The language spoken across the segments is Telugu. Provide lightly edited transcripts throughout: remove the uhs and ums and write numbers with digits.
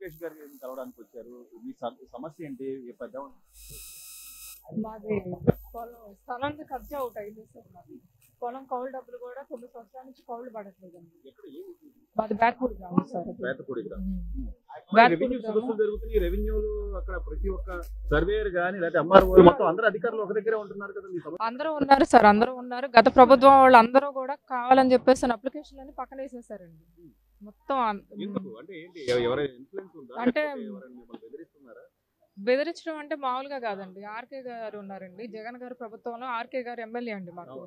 లోకేష్ గారిని కలవడానికి వచ్చారు. మీ సమస్య ఏంటి? పెద్ద మాది స్థలానికి కబ్జా ఒకటి అయింది సార్. మాది పొలం కౌలు డబ్బులు కూడా 9 సంవత్సరాల నుంచి కౌలు పడట్లేదండి. మాది బ్యాక్వుడ్ గ్రామం సార్. రెవెన్యూలు అక్కడ ప్రతి ఒక్క సర్వేయర్ గానీ లేదా ఎంఆర్ఓ మొత్తం అందరూ అధికారులు ఒక దగ్గరే ఉంటున్నారు కదా. అందరూ ఉన్నారు సార్, అందరూ ఉన్నారు. గత ప్రభుత్వం వాళ్ళు అందరూ కూడా కావాలని చెప్పేసి అప్లికేషన్ అన్ని పక్కన వేసేసారండి మొత్తం. అంటే బెదిరించడం అంటే మామూలుగా కాదండి. ఆర్కే గారు ఉన్నారండి, జగన్ గారు ప్రభుత్వంలో ఆర్కే గారు ఎమ్మెల్యే అండి, మాకు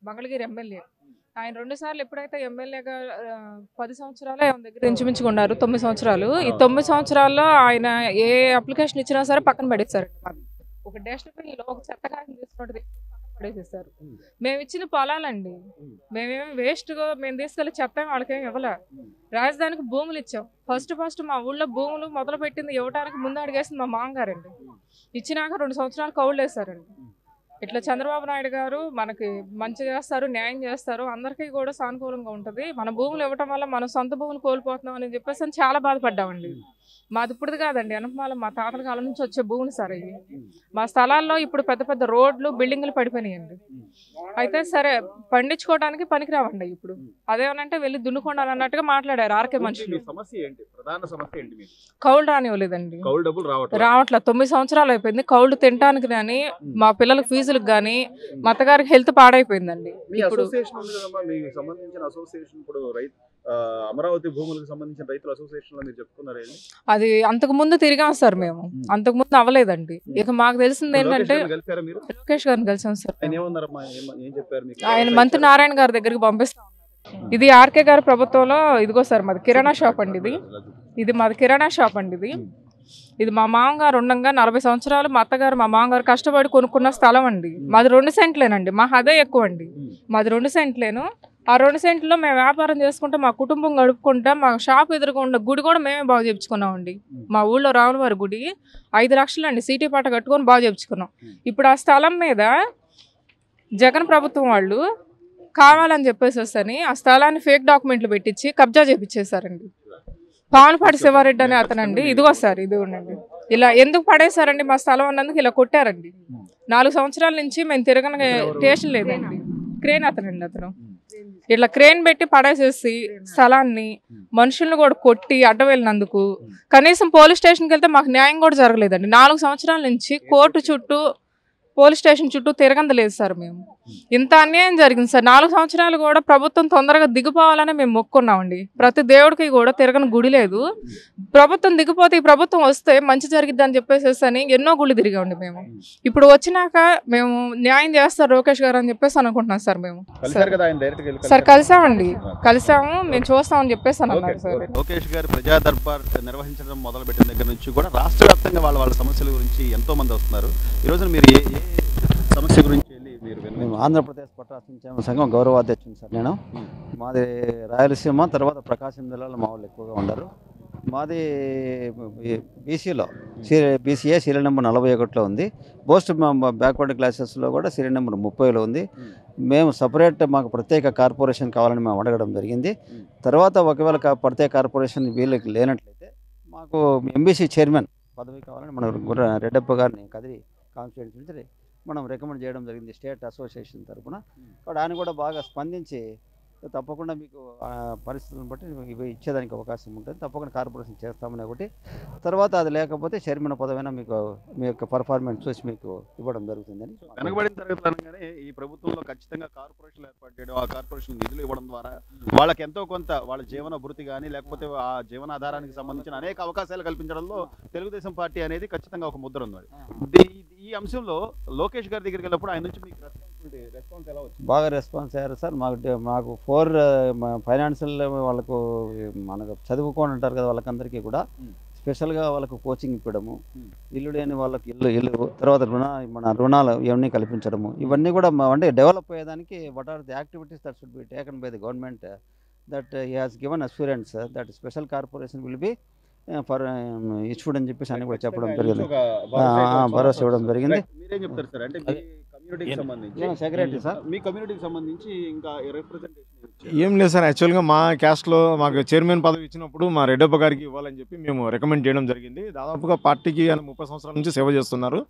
మంగళగిరి ఎమ్మెల్యే. ఆయన 2 సార్లు ఎప్పుడైతే ఎమ్మెల్యేగా 10 సంవత్సరాలు ఆయన దగ్గర ఇంచుమించుగా ఉన్నారు, 9 సంవత్సరాలు. ఈ 9 సంవత్సరాల్లో ఆయన ఏ అప్లికేషన్ ఇచ్చినా సరే పక్కన పడేస్తారండి. మాకు ఒక డస్ట్బిన్ లో ఒక చెత్తకాయని తీసుకుంటే పక్కన పడేసేస్తారు. మేము ఇచ్చిన పొలాలండి, మేమేమి వేస్ట్గా మేము తీసుకెళ్ళి చెత్త వాళ్ళకేమి ఇవ్వలే. రాజధానికి భూములు ఇచ్చాం. ఫస్ట్ మా ఊళ్ళో భూములు మొదలు పెట్టింది ఇవ్వడానికి ముందు అడిగేసింది మా మామగారండి. ఇచ్చినాక 2 సంవత్సరాలు కౌలు వేశారండి. ఇట్లా చంద్రబాబు నాయుడు గారు మనకి మంచి చేస్తారు, న్యాయం చేస్తారు, అందరికీ కూడా సానుకూలంగా ఉంటుంది. మన భూములు ఇవ్వటం వల్ల మనం సొంత భూములు కోల్పోతున్నాం అని చెప్పేసి చాలా బాధపడ్డామండి. మాది ఇప్పుడుది కాదండి, అనుపమాల మా తాతల కాలం నుంచి వచ్చే భూములు సార్ ఇవి. మా స్థలాల్లో ఇప్పుడు పెద్ద పెద్ద రోడ్లు బిల్డింగ్లు పడిపోయినాయండి. అయితే సరే పండించుకోవడానికి పనికిరావండి ఇప్పుడు. అదేమనంటే వెళ్ళి దున్నుకోండి అన్నట్టుగా మాట్లాడారు ఆర్కే మనుషులు. కౌలు రానివ్వలేదండి, రావట్లేదు. 9 సంవత్సరాలు అయిపోయింది. కౌలు తినడానికి కానీ మా పిల్లలకి ఫీజులకు కానీ మా అత్తగారికి హెల్త్ పాడైపోయిందండి. ఇప్పుడు అమరావతి భూములకు సంబంధించిన రైతుల అసోసియేషన్ లో మీరు చెప్పుకున్నారు. అది అంతకు ముందు తిరిగాం సార్, మేము అంతకు ముందు అవ్వలేదండి. ఇక మాకు తెలిసింది ఏంటంటే లోకేష్ గారిని కలిసాం సార్. ఆయన మంత్రి నారాయణ గారి దగ్గరికి పంపిస్తాం. ఇది ఆర్కే గారి ప్రభుత్వంలో ఇదిగో సార్ మాది కిరాణా షాప్ అండి. ఇది మాది కిరాణా షాప్ అండి. ఇది మా మామగారు ఉండగా 40 సంవత్సరాలు మా అత్తగారు మా మామగారు కష్టపడి కొనుక్కున్న స్థలం అండి. మాది 2 సెంట్లేనండి, మా అదే ఎక్కువ అండి. మాది 2 సెంట్లేను. ఆ 2 సెంట్లో మేము వ్యాపారం చేసుకుంటే మా కుటుంబం గడుపుకుంటా మా షాప్ ఎదురుగా ఉన్న గుడి కూడా మేమే బాగు చేయించుకున్నామండి. మా ఊళ్ళో రాములవారి గుడి 5 లక్షలు అండి, సీటీ పాట కట్టుకొని బాగు చేయించుకున్నాం. ఇప్పుడు ఆ స్థలం మీద జగన్ ప్రభుత్వం వాళ్ళు కావాలని చెప్పేసి ఆ స్థలాన్ని ఫేక్ డాక్యుమెంట్లు పెట్టించి కబ్జా చేపించేశారండి. పాములపాటి శివారెడ్డి అనే అతనండి. ఇదిగో సార్ ఇది ఉండండి. ఇలా ఎందుకు పడేశారండి? మా స్థలం అన్నందుకు ఇలా కొట్టారండి. 4 సంవత్సరాల నుంచి మేము తిరగని స్టేషన్ లేదండి. క్రేన్ అతనండి అతను. ఇట్లా క్రేన్ పెట్టి పడేసేసి స్థలాన్ని మనుషులను కూడా కొట్టి అడ్డ వెళ్ళినందుకు కనీసం పోలీస్ స్టేషన్కి వెళ్తే మాకు న్యాయం కూడా జరగలేదండి. 4 సంవత్సరాల నుంచి కోర్టు చుట్టూ పోలీస్ స్టేషన్ చుట్టూ తిరగందలేదు సార్. మేము ఇంత అన్యాయం జరిగింది సార్. 4 సంవత్సరాలు కూడా ప్రభుత్వం తొందరగా దిగిపోవాలని మేము మొక్కున్నామండి. ప్రతి దేవుడికి కూడా తిరగని గుడి లేదు. ప్రభుత్వం దిగిపోతే ఈ ప్రభుత్వం వస్తే మంచి జరిగిద్ది అని చెప్పేసి అని ఎన్నో గుళ్ళు తిరిగామండి మేము. ఇప్పుడు వచ్చినాక మేము న్యాయం చేస్తారు లోకేష్ గారు అని చెప్పేసి అనుకుంటున్నాం సార్. మేము సార్ కలిసామండి, కలిసాము, మేము చూస్తామని చెప్పేసి అని అన్నారు సార్. లోకేష్ గారు ప్రజా దర్బార్ నిర్వహించడం మొదలు పెట్టిన దగ్గర నుంచి కూడా రాష్ట్ర వ్యాప్తంగా వాళ్ళ సమస్యల గురించి ఎంతో మంది వస్తున్నారు. ఈ రోజు మీరు ఏ సమస్య గురించి మేము ఆంధ్రప్రదేశ్ పట్టణ సంక్షేమ సంఘం గౌరవాధ్యక్షుని సార్. నేను మాది రాయలసీమ, తర్వాత ప్రకాశం జిల్లాలో మా వాళ్ళు ఎక్కువగా ఉండరు. మాది బీసీలో బీసీఏ సీరియల్ నెంబర్ 41లో ఉంది. పోస్ట్ బ్యాక్వర్డ్ క్లాసెస్లో కూడా సీరియల్ నెంబర్ 30లో ఉంది. మేము సపరేట్ మాకు ప్రత్యేక కార్పొరేషన్ కావాలని మేము అడగడం జరిగింది. తర్వాత ఒకవేళ ప్రత్యేక కార్పొరేషన్ వీళ్ళకి లేనట్లయితే మాకు ఎంబీసీ చైర్మన్ పదవి కావాలని మన రెడ్డప్ప గారిని కదిరి కాన్స్టిట్యూన్సీ నుంచి మనం రికమెండ్ చేయడం జరిగింది స్టేట్ అసోసియేషన్ తరఫున. కాబట్టి ఆయన కూడా బాగా స్పందించి తప్పకుండా మీకు పరిస్థితులను బట్టి ఇవి ఇచ్చేదానికి అవకాశం ఉంటుంది, తప్పకుండా కార్పొరేషన్ చేస్తామని ఒకటి. తర్వాత అది లేకపోతే చైర్మన్ పదవైనా మీకు మీ యొక్క పర్ఫార్మెన్స్ చూసి మీకు ఇవ్వడం జరుగుతుందని. వెనకబడిన తరగతులనగానే ఈ ప్రభుత్వంలో ఖచ్చితంగా కార్పొరేషన్ ఏర్పాటు చేయడం, ఆ కార్పొరేషన్ నిధులు ఇవ్వడం ద్వారా వాళ్ళకి ఎంతో కొంత వాళ్ళ జీవనాభివృద్ధి కానీ లేకపోతే ఆ జీవనాధారానికి సంబంధించిన అనేక అవకాశాలు కల్పించడంలో తెలుగుదేశం పార్టీ అనేది ఖచ్చితంగా ఒక ముద్ర ఉంది. ఈ అంశంలో లోకేష్ గారి దగ్గరికి వెళ్ళినప్పుడు ఆయన నుంచి మీకు రెస్పాన్స్ ఎలా వచ్చింది? బాగా రెస్పాన్స్ అయ్యారు సార్. మాకు 4 ఫైనాన్షియల్ వాళ్ళకు మనకు చదువుకొని ఉంటారు కదా, వాళ్ళకందరికీ కూడా స్పెషల్గా వాళ్ళకు కోచింగ్ ఇవ్వడము, ఇల్లు లేని వాళ్ళకి ఇల్లు, తర్వాత మన రుణాలు ఇవన్నీ కల్పించడము, ఇవన్నీ కూడా అంటే డెవలప్ అయ్యేదానికి what are the activities that should be taken by the government that he has given assurance that special corporation will be for issued అని చెప్పేసి అని కూడా చెప్పడం జరిగింది, భరోసా ఇవ్వడం జరిగింది. Secretary sir. మీ కమ్యూనిటీకి సంబంధించి ఇంకా రిప్రజెంటేషన్ ఏం లేదు సార్, యాక్చువల్గా మా క్యాస్ట్లో మాకు చైర్మన్ పదవి ఇచ్చినప్పుడు మా రెడ్డప్ప గారికి ఇవ్వాలని చెప్పి మేము రికమెండ్ చేయడం జరిగింది. దాదాపుగా పార్టీకి ఆయన 30 సంవత్సరాల నుంచి సేవ చేస్తున్నారు.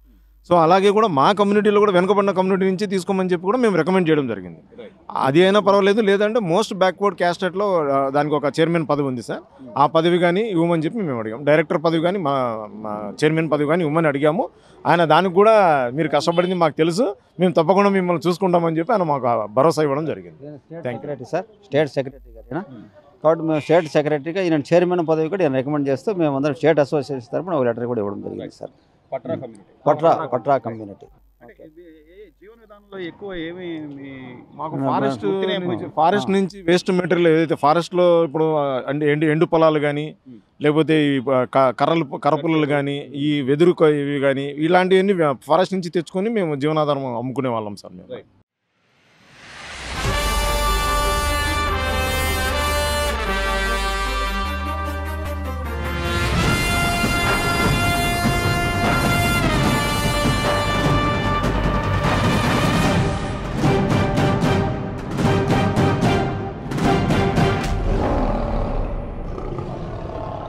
సో అలాగే కూడా మా కమ్యూనిటీలో కూడా వెనుకబడిన కమ్యూనిటీ నుంచి తీసుకోమని చెప్పి కూడా మేము రికమెండ్ చేయడం జరిగింది. అది అయినా పర్వాలేదు, లేదంటే మోస్ట్ బ్యాక్వర్డ్ క్యాస్టెట్లో దానికి ఒక చైర్మన్ పదవి ఉంది సార్, ఆ పదవి కానీ ఇవ్వమని చెప్పి మేము అడిగాము. డైరెక్టర్ పదవి కానీ మా చైర్మన్ పదవి కానీ ఇవ్వమని అడిగాము. ఆయన దానికి కూడా మీరు కష్టపడింది మాకు తెలుసు, మేము తప్పకుండా మిమ్మల్ని చూసుకుంటామని చెప్పి ఆయన మాకు భరోసా ఇవ్వడం జరిగింది. సెక్రటరీ సార్, స్టేట్ సెక్రటరీ గారు. కాబట్టి మేము స్టేట్ సెక్రటరీగా ఈయన చైర్మన్ పదవి కూడా ఈయన రికమెండ్ చేస్తూ మేము అందరం స్టేట్ అసోసియేషన్ తరపున ఒక లెటర్ కూడా ఇవ్వడం జరిగింది సార్. పట్రా కమ్యూనిటీ. జీవన విధానంలో ఎక్కువ ఏమి మాకు ఫారెస్ట్ నుంచి వేస్ట్ మెటీరియల్ ఏదైతే ఫారెస్ట్లో ఇప్పుడు ఎండు పొలాలు కానీ, లేకపోతే ఈ కర్రపుల్లలు కానీ, ఈ వెదురు ఇవి కానీ, ఇలాంటివన్నీ ఫారెస్ట్ నుంచి తెచ్చుకొని మేము జీవనాధారం అమ్ముకునే వాళ్ళం సార్ మేము.